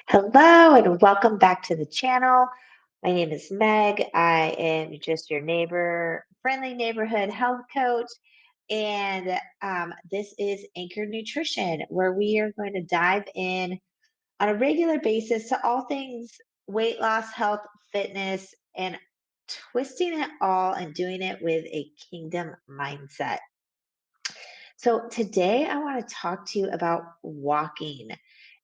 Hello and welcome back to the channel. My name is Meg. I am just your friendly neighborhood health coach. And this is Anchor Nutrition, where we are going to dive in on a regular basis to all things weight loss, health, fitness, and twisting it all and doing it with a kingdom mindset. So today I want to talk to you about walking.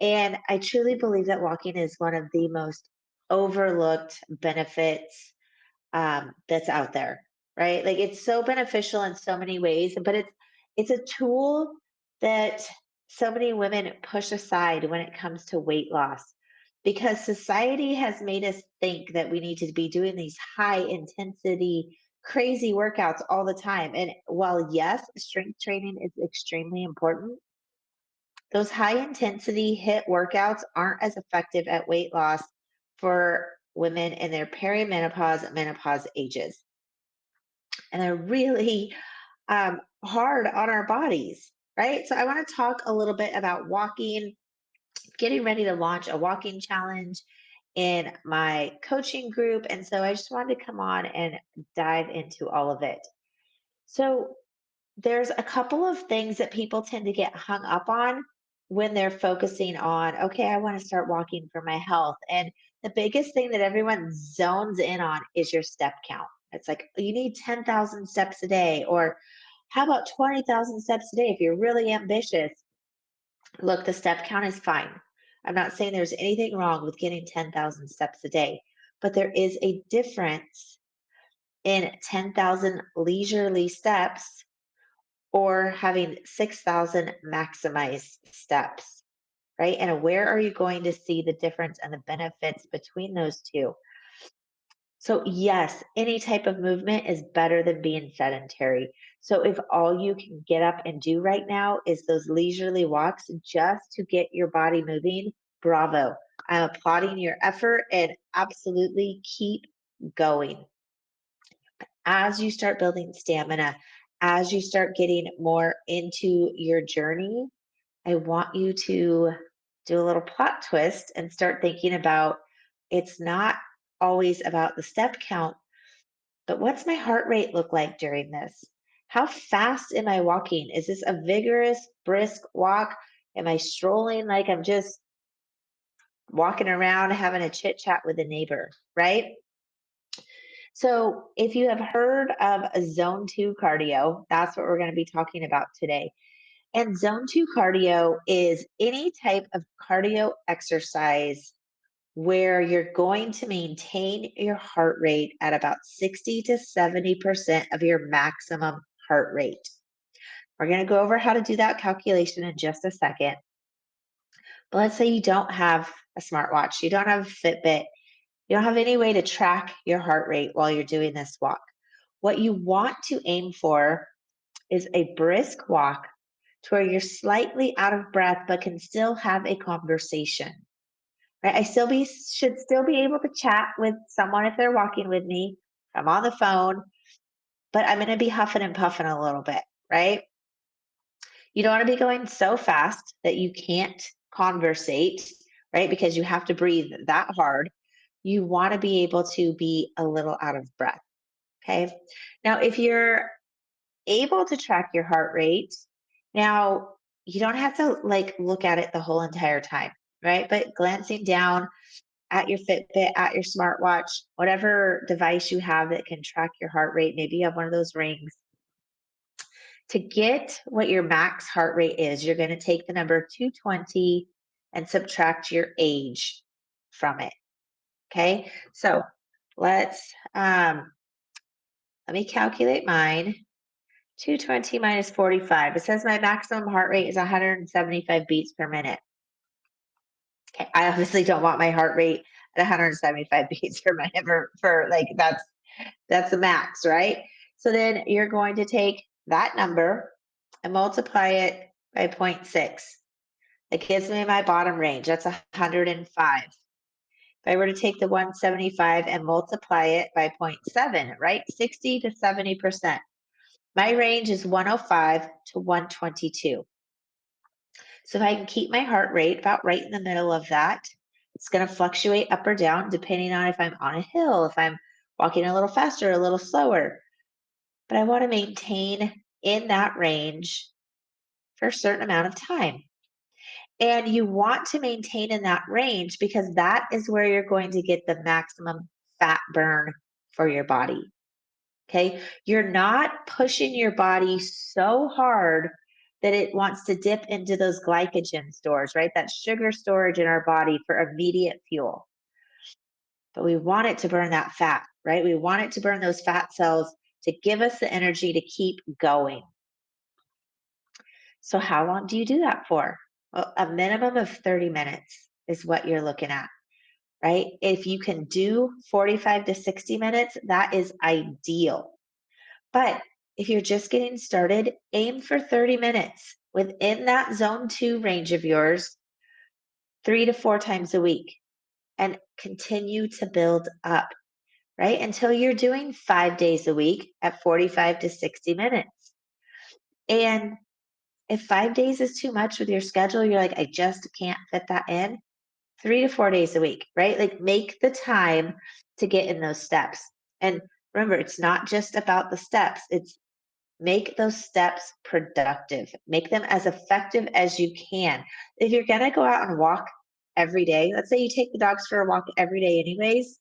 And I truly believe that walking is one of the most overlooked benefits that's out there, right? Like it's so beneficial in so many ways, but it's a tool that so many women push aside when it comes to weight loss because society has made us think that we need to be doing these high intensity crazy workouts all the time. And while yes, strength training is extremely important, those high intensity hit workouts aren't as effective at weight loss for women in their perimenopause and menopause ages. And they're really hard on our bodies, right? So I want to talk a little bit about walking, getting ready to launch a walking challenge in my coaching group. And so I just wanted to come on and dive into all of it. So there's a couple of things that people tend to get hung up on when they're focusing on, okay, I want to start walking for my health. And the biggest thing that everyone zones in on is your step count. It's like, you need 10,000 steps a day, or how about 20,000 steps a day if you're really ambitious? Look, the step count is fine. I'm not saying there's anything wrong with getting 10,000 steps a day, but there is a difference in 10,000 leisurely steps or having 6,000 maximized steps, right? And where are you going to see the difference and the benefits between those two? So, yes, any type of movement is better than being sedentary. So, if all you can get up and do right now is those leisurely walks just to get your body moving, bravo. I'm applauding your effort and absolutely keep going. As you start building stamina, as you start getting more into your journey, I want you to do a little plot twist and start thinking about it's not always about the step count, but what's my heart rate look like during this? How fast am I walking? Is this a vigorous, brisk walk? Am I strolling like I'm just walking around having a chit chat with a neighbor, right? So, if you have heard of a zone two cardio, that's what we're going to be talking about today. And zone two cardio is any type of cardio exercise where you're going to maintain your heart rate at about 60 to 70% of your maximum heart rate. We're going to go over how to do that calculation in just a second. But let's say you don't have a smartwatch, you don't have a Fitbit, you don't have any way to track your heart rate while you're doing this walk. What you want to aim for is a brisk walk to where you're slightly out of breath but can still have a conversation. Right? Should still be able to chat with someone if they're walking with me. I'm on the phone, but I'm going to be huffing and puffing a little bit, right? You don't want to be going so fast that you can't conversate, right? Because you have to breathe that hard. You want to be able to be a little out of breath. Okay. Now, if you're able to track your heart rate, now you don't have to like look at it the whole entire time, right? But glancing down at your Fitbit, at your smartwatch, whatever device you have that can track your heart rate, maybe you have one of those rings. To get what your max heart rate is, you're going to take the number 220 and subtract your age from it. Okay. So let's let me calculate mine. 220 minus 45. It says my maximum heart rate is 175 beats per minute. Okay, I obviously don't want my heart rate at 175 beats per minute for like that's the max, right? So then you're going to take that number and multiply it by zero point 0.6. That gives me my bottom range. That's 105. If I were to take the 175 and multiply it by zero point 0.7, right? 60 to 70%. My range is 105 to 122. So if I can keep my heart rate about right in the middle of that, It's going to fluctuate up or down depending on if I'm on a hill, if I'm walking a little faster, a little slower. But I want to maintain in that range for a certain amount of time. And you want to maintain in that range because that is where you're going to get the maximum fat burn for your body. Okay. You're not pushing your body so hard that it wants to dip into those glycogen stores, right? That sugar storage in our body for immediate fuel. But we want it to burn that fat, right? We want it to burn those fat cells to give us the energy to keep going. So, how long do you do that for? Well, a minimum of 30 minutes is what you're looking at, right? If you can do 45 to 60 minutes, that is ideal. But if you're just getting started, aim for 30 minutes within that zone 2 range of yours, 3 to 4 times a week, and continue to build up, right? Until you're doing 5 days a week at 45 to 60 minutes. And if 5 days is too much with your schedule, you're like, I just can't fit that in, 3 to 4 days a week, right? Like make the time to get in those steps. And remember, it's not just about the steps, it's make those steps productive, make them as effective as you can. If you're going to go out and walk every day, let's say you take the dogs for a walk every day, anyways,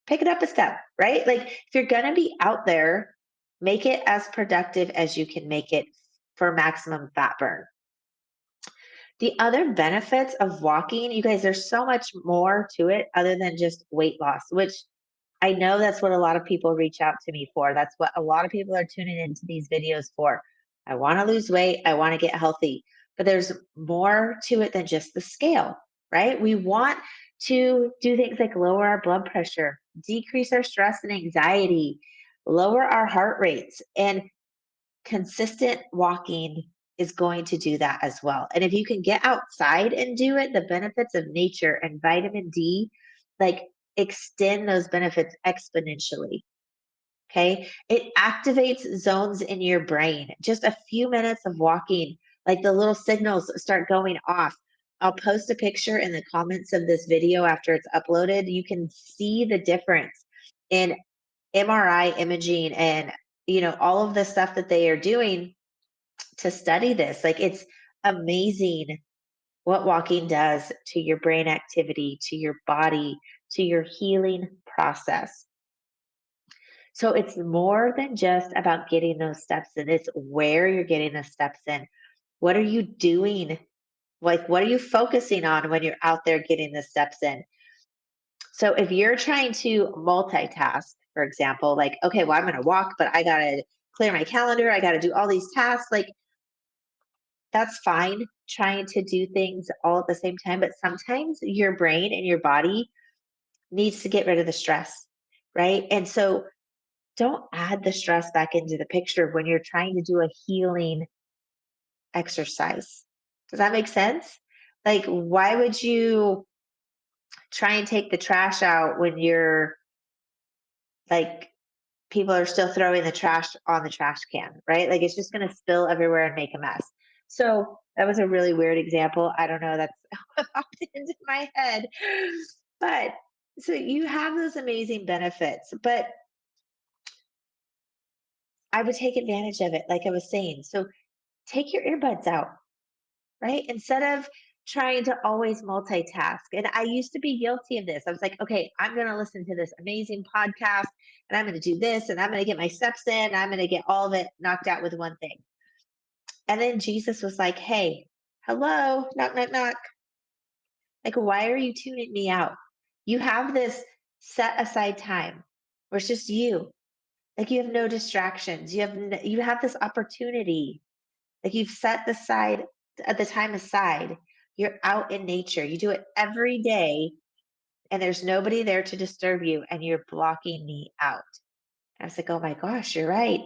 pick it up a step, right? Like if you're going to be out there, make it as productive as you can make it for maximum fat burn. The other benefits of walking, you guys, there's so much more to it other than just weight loss, which I know that's what a lot of people reach out to me for. That's what a lot of people are tuning into these videos for. I want to lose weight. I want to get healthy. But there's more to it than just the scale, right? We want to do things like lower our blood pressure, decrease our stress and anxiety, lower our heart rates. And consistent walking is going to do that as well. And if you can get outside and do it, the benefits of nature and vitamin D, like extend those benefits exponentially. Okay. It activates zones in your brain. Just a few minutes of walking, like the little signals start going off. I'll post a picture in the comments of this video after it's uploaded. You can see the difference in MRI imaging and all of the stuff that they are doing to study this. Like it's amazing what walking does to your brain activity, to your body, to your healing process. So it's more than just about getting those steps in, it's where you're getting the steps in. What are you doing? Like, what are you focusing on when you're out there getting the steps in? So if you're trying to multitask, for example, like, okay, well, I'm going to walk, but I got to clear my calendar, I got to do all these tasks. Like, that's fine trying to do things all at the same time, but sometimes your brain and your body needs to get rid of the stress, right? And so don't add the stress back into the picture when you're trying to do a healing exercise. Does that make sense? Like, why would you try and take the trash out when you're like, people are still throwing the trash on the trash can, right? Like, it's just going to spill everywhere and make a mess. So, that was a really weird example. I don't know. That's what popped into my head. But so you have those amazing benefits, but I would take advantage of it, like I was saying. So take your earbuds out, right? Instead of trying to always multitask. And I used to be guilty of this. I was like, okay, I'm going to listen to this amazing podcast and I'm going to do this and I'm going to get my steps in. And I'm going to get all of it knocked out with one thing. And then Jesus was like, hey, hello, knock, knock, knock. Like, why are you tuning me out? You have this set aside time where it's just you. Like you have no distractions. You have this opportunity. Like you've set the time aside. You're out in nature. You do it every day, and there's nobody there to disturb you, and you're blocking me out. I was like, oh my gosh, you're right.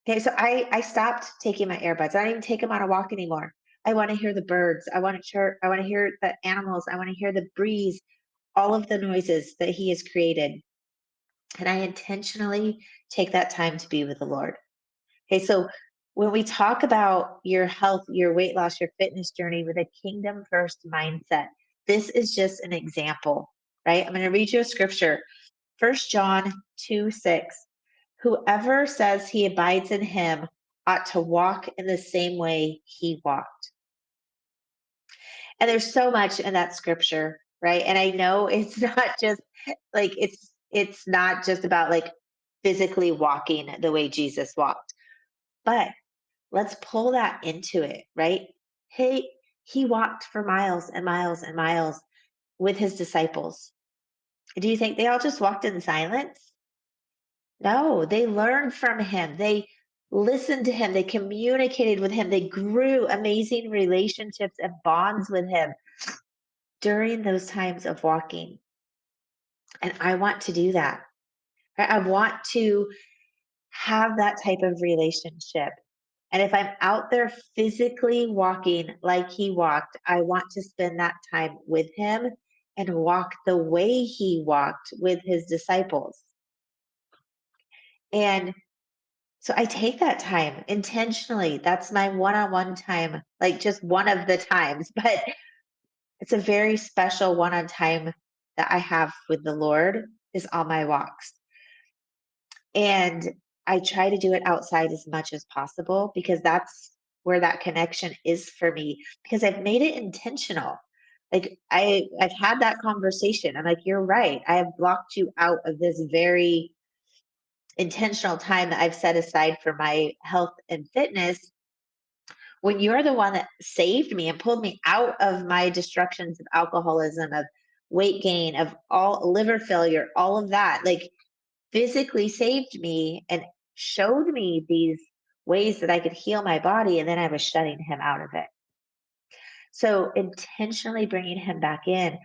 Okay, so I stopped taking my earbuds. I don't even take them on a walk anymore. I want to hear the birds. I want to hear the animals. I want to hear the breeze, all of the noises that he has created. And I intentionally take that time to be with the Lord. Okay, so when we talk about your health, your weight loss, your fitness journey with a kingdom first mindset, this is just an example, right? I'm going to read you a scripture. 1 John 2:6. Whoever says he abides in him ought to walk in the same way he walked. And there's so much in that scripture, right? And I know it's not just like it's not just about like physically walking the way Jesus walked. But let's pull that into it, right? He walked for miles and miles and miles with his disciples. Do you think they all just walked in silence? No, they learned from him. They listened to him. They communicated with him. They grew amazing relationships and bonds with him during those times of walking. And I want to do that. I want to have that type of relationship. And if I'm out there physically walking like he walked, I want to spend that time with him and walk the way he walked with his disciples. And so I take that time intentionally. That's my one on one time, like just one of the times, but it's a very special one on time that I have with the Lord is on my walks. And I try to do it outside as much as possible because that's where that connection is for me because I've made it intentional. Like I've had that conversation. I'm like, you're right. I have blocked you out of this very intentional time that I've set aside for my health and fitness when you're the one that saved me and pulled me out of my destructions of alcoholism, of weight gain, of all liver failure, all of that. Like physically saved me and showed me these ways that I could heal my body. And then I was shutting him out of it. So intentionally bringing him back in,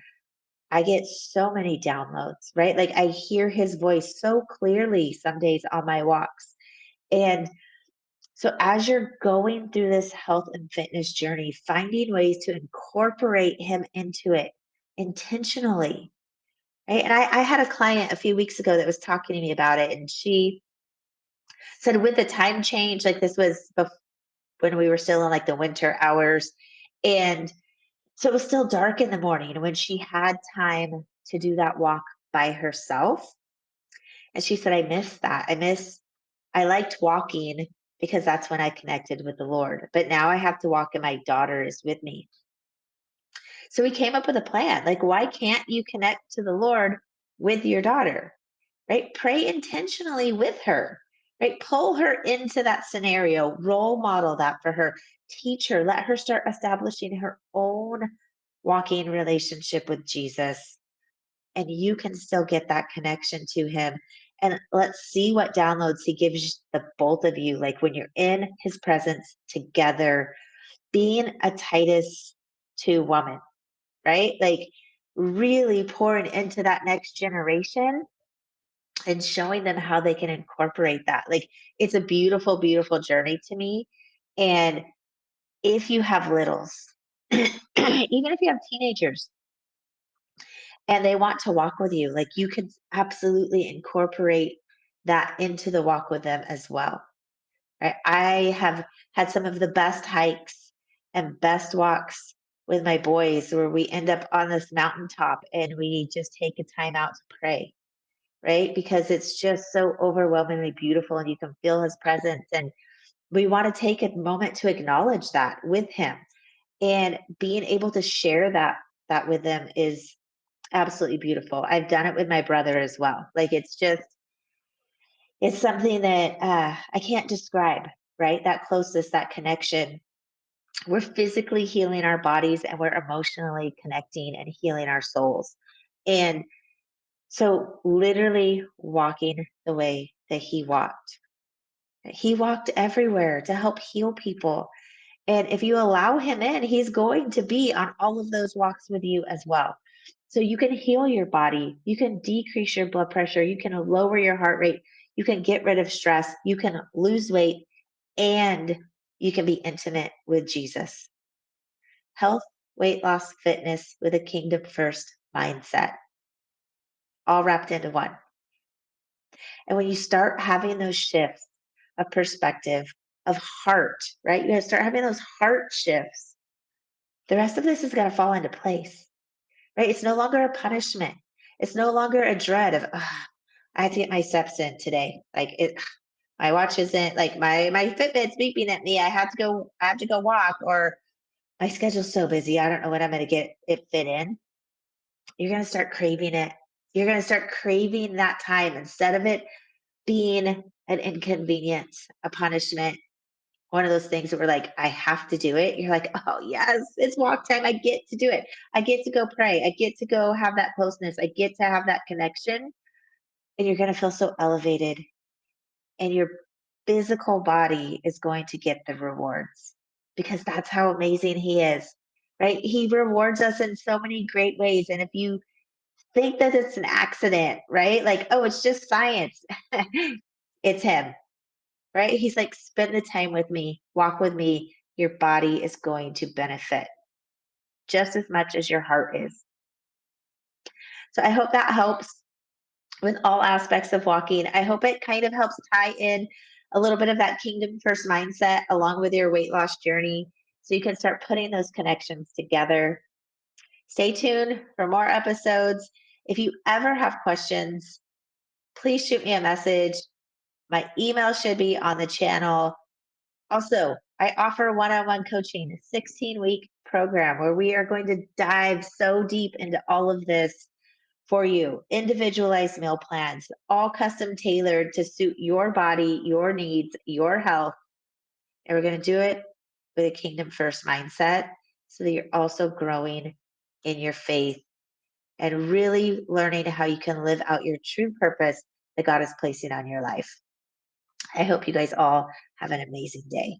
I get so many downloads, right? Like I hear his voice so clearly some days on my walks. And so as you're going through this health and fitness journey, finding ways to incorporate him into it intentionally, right? And I had a client a few weeks ago that was talking to me about it, and she said with the time change, like this was when we were still in like the winter hours, and so it was still dark in the morning and when she had time to do that walk by herself. And she said, I miss that. I liked walking because that's when I connected with the Lord. But now I have to walk and my daughter is with me. So we came up with a plan. Like, why can't you connect to the Lord with your daughter? Right? Pray intentionally with her, right? Pull her into that scenario, role model that for her, teach her, let her start establishing her own walking relationship with Jesus. And you can still get that connection to him. And let's see what downloads he gives the both of you, like when you're in his presence together, being a Titus 2 woman, right? Like really pouring into that next generation and showing them how they can incorporate that. Like it's a beautiful, beautiful journey to me. And if you have littles, even if you have teenagers and they want to walk with you, like you can absolutely incorporate that into the walk with them as well. Right? I have had some of the best hikes and best walks with my boys where we end up on this mountaintop and we just take a time out to pray, right? Because it's just so overwhelmingly beautiful and you can feel his presence. And we want to take a moment to acknowledge that with him and being able to share that with them is absolutely beautiful. I've done it with my brother as well. Like it's something that I can't describe, right? That closeness, that connection. We're physically healing our bodies and we're emotionally connecting and healing our souls. And so, literally walking the way that he walked. He walked everywhere to help heal people. And if you allow him in, he's going to be on all of those walks with you as well. So you can heal your body, you can decrease your blood pressure, you can lower your heart rate, you can get rid of stress, you can lose weight, and you can be intimate with Jesus. Health, weight loss, fitness with a kingdom first mindset, all wrapped into one. And when you start having those shifts of perspective, of heart, right? You gotta start having those heart shifts. The rest of this is going to fall into place. right? It's no longer a punishment. It's no longer a dread of, "Ugh, I have to get my steps in today. Like my watch isn't like my Fitbit's beeping at me. I have to go walk, or my schedule's so busy. I don't know when I'm gonna get it fit in." You're gonna start craving it. You're gonna start craving that time instead of it being an inconvenience, a punishment, one of those things that we're like, I have to do it. You're like, oh yes, it's walk time. I get to do it. I get to go pray. I get to go have that closeness. I get to have that connection. And you're gonna feel so elevated. And your physical body is going to get the rewards because that's how amazing he is. Right? He rewards us in so many great ways. And if you think that it's an accident, right? Like, oh, it's just science. It's him, right? He's like, spend the time with me, walk with me. Your body is going to benefit just as much as your heart is. So I hope that helps with all aspects of walking. I hope it kind of helps tie in a little bit of that kingdom first mindset along with your weight loss journey so you can start putting those connections together. Stay tuned for more episodes. If you ever have questions, please shoot me a message. My email should be on the channel. Also, I offer one on one coaching, a 16-week program where we are going to dive so deep into all of this for you. Individualized meal plans, all custom tailored to suit your body, your needs, your health. And we're going to do it with a kingdom first mindset so that you're also growing in your faith and really learning how you can live out your true purpose that God is placing on your life. I hope you guys all have an amazing day.